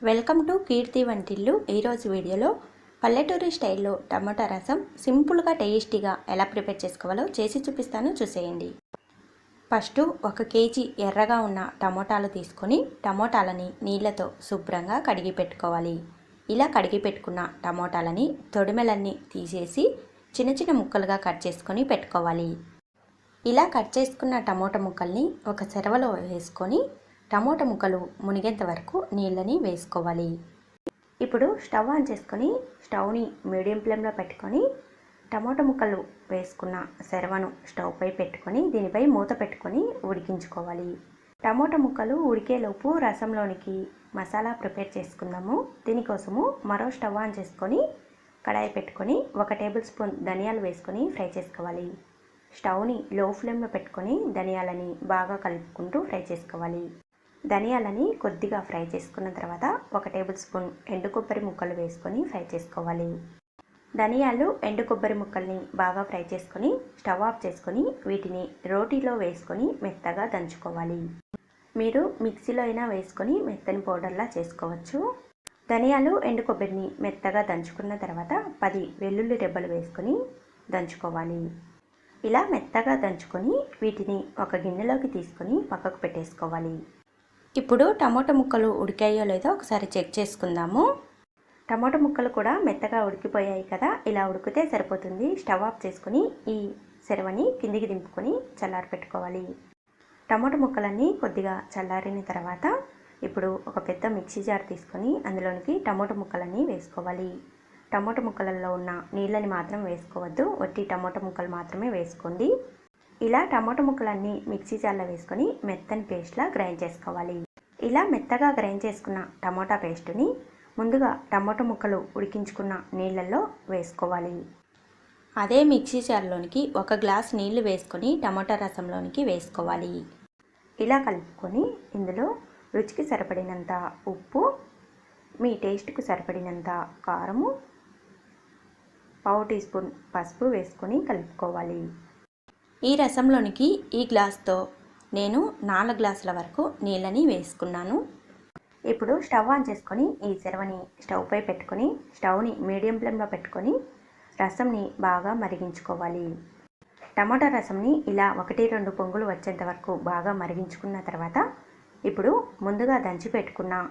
Welcome to కీర్తి వంటిల్లు. ఈరోజు వీడియోలో పల్లెటూరి స్టైల్లో టమాటా రసం సింపుల్గా టేస్టీగా ఎలా ప్రిపేర్ చేసుకోవాలో చేసి చూపిస్తాను, చూసేయండి. ఫస్ట్ 1 కేజీ ఎర్రగా ఉన్న టమోటాలు తీసుకొని టమోటాలని నీళ్ళతో శుభ్రంగా కడిగి పెట్టుకోవాలి. ఇలా కడిగి పెట్టుకున్న టమోటాలని తొడిమెలన్నీ తీసేసి చిన్న చిన్న ముక్కలుగా కట్ చేసుకొని పెట్టుకోవాలి. ఇలా కట్ చేసుకున్న టమోటా ముక్కల్ని ఒక చెరవలో వేసుకొని టమోటా ముక్కలు మునిగేంత వరకు నీళ్ళని వేసుకోవాలి. ఇప్పుడు స్టవ్ ఆన్ చేసుకొని స్టవ్ని మీడియం ఫ్లేమ్లో పెట్టుకొని టమోటా ముక్కలు వేసుకున్న సెరవను స్టవ్ పై పెట్టుకొని దీనిపై మూత పెట్టుకొని ఉడికించుకోవాలి. టమోటా ముక్కలు ఉడికేలోపు రసంలోనికి మసాలా ప్రిపేర్ చేసుకుందాము. దీనికోసము మరో స్టవ్ ఆన్ చేసుకొని కడాయి పెట్టుకొని 1 టేబుల్ స్పూన్ ధనియాలు వేసుకొని ఫ్రై చేసుకోవాలి. స్టవ్ని లో ఫ్లేమ్లో పెట్టుకొని ధనియాలని బాగా కలుపుకుంటూ ఫ్రై చేసుకోవాలి. ధనియాలని కొద్దిగా ఫ్రై చేసుకున్న తర్వాత 1 టేబుల్ స్పూన్ ఎండు కొబ్బరి ముక్కలు వేసుకొని ఫ్రై చేసుకోవాలి. ధనియాలు ఎండు కొబ్బరి ముక్కల్ని బాగా ఫ్రై చేసుకొని స్టవ్ ఆఫ్ చేసుకొని వీటిని రోటీలో వేసుకొని మెత్తగా దంచుకోవాలి. మీరు మిక్సీలో అయినా వేసుకొని మెత్తని పౌడర్లా చేసుకోవచ్చు. ధనియాలు ఎండు కొబ్బరిని మెత్తగా దంచుకున్న తర్వాత 10 వెల్లుల్లి రెబ్బలు వేసుకొని దంచుకోవాలి. ఇలా మెత్తగా దంచుకొని వీటిని ఒక గిన్నెలోకి తీసుకొని పక్కకు పెట్టేసుకోవాలి. ఇప్పుడు టమోటా ముక్కలు ఉడికాయో లేదో ఒకసారి చెక్ చేసుకుందాము. టమోటా ముక్కలు కూడా మెత్తగా ఉడికిపోయాయి కదా, ఇలా ఉడికితే సరిపోతుంది. స్టవ్ ఆఫ్ చేసుకొని ఈ సెరవని కిందికి దింపుకొని చల్లారి పెట్టుకోవాలి. టమోటా ముక్కలన్నీ కొద్దిగా చల్లారిన తర్వాత ఇప్పుడు ఒక పెద్ద మిక్సీ జార్ తీసుకొని అందులోనికి టమోటా ముక్కలన్నీ వేసుకోవాలి. టమోటా ముక్కలలో ఉన్న నీళ్ళని మాత్రం వేసుకోవద్దు, వట్టి టమోటా ముక్కలు మాత్రమే వేసుకోండి. ఇలా టమోటా ముక్కలన్నీ మిక్సీ జార్లో వేసుకొని మెత్తని పేస్ట్లా గ్రైండ్ చేసుకోవాలి. ఇలా మెత్తగా గ్రైండ్ చేసుకున్న టమోటా పేస్టుని ముందుగా టమోటా ముక్కలు ఉడికించుకున్న నీళ్ళల్లో వేసుకోవాలి. అదే మిక్సీ జార్లోనికి 1 గ్లాస్ నీళ్లు వేసుకొని టమోటా రసంలోనికి వేసుకోవాలి. ఇలా కలుపుకొని ఇందులో రుచికి సరిపడినంత ఉప్పు, మీ టేస్ట్కు సరిపడినంత కారము, 1/2 టీ స్పూన్ పసుపు వేసుకొని కలుపుకోవాలి. ఈ రసంలోనికి ఈ గ్లాస్తో నేను 4 గ్లాసుల వరకు నీళ్ళని వేసుకున్నాను. ఇప్పుడు స్టవ్ ఆన్ చేసుకొని ఈ సెరవని స్టవ్ పై పెట్టుకొని స్టవ్ని మీడియం ఫ్లేమ్లో పెట్టుకొని రసంని బాగా మరిగించుకోవాలి. టమాటా రసంని ఇలా 1-2 పొంగులు వచ్చేంత వరకు బాగా మరిగించుకున్న తర్వాత ఇప్పుడు ముందుగా దంచి పెట్టుకున్న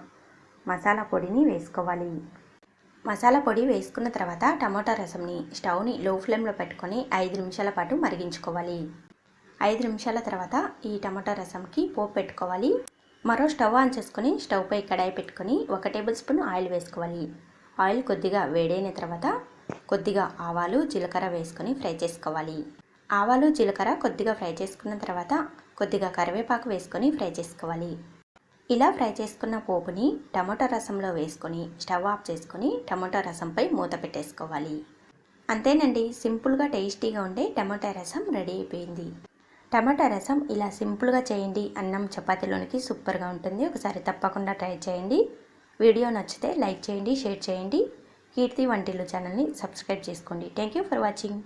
మసాలా పొడిని వేసుకోవాలి. మసాలా పొడి వేసుకున్న తర్వాత టమాటా రసంని స్టవ్ని లో ఫ్లేమ్లో పెట్టుకొని 5 నిమిషాల పాటు మరిగించుకోవాలి. 5 నిమిషాల తర్వాత ఈ టమాటా రసంకి పోపు పెట్టుకోవాలి. మరో స్టవ్ ఆన్ చేసుకొని స్టవ్ పై కడాయి పెట్టుకొని 1 టేబుల్ స్పూన్ ఆయిల్ వేసుకోవాలి. ఆయిల్ కొద్దిగా వేడైన తర్వాత కొద్దిగా ఆవాలు, జీలకర్ర వేసుకొని ఫ్రై చేసుకోవాలి. ఆవాలు, జీలకర్ర కొద్దిగా ఫ్రై చేసుకున్న తర్వాత కొద్దిగా కరివేపాకు వేసుకొని ఫ్రై చేసుకోవాలి. ఇలా ఫ్రై చేసుకున్న పోపుని టమాటా రసంలో వేసుకొని స్టవ్ ఆఫ్ చేసుకొని టమాటా రసంపై మూత పెట్టేసుకోవాలి. అంతేనండి, సింపుల్గా టేస్టీగా ఉండే టమాటా రసం రెడీ అయిపోయింది. టమాటా రసం ఇలా సింపుల్గా చేయండి, అన్నం చపాతీలోనికి సూపర్గా ఉంటుంది. ఒకసారి తప్పకుండా ట్రై చేయండి. వీడియో నచ్చితే లైక్ చేయండి, షేర్ చేయండి. కీర్తి వంటిల్లు ఛానల్ని సబ్స్క్రైబ్ చేసుకోండి. Thank you for watching.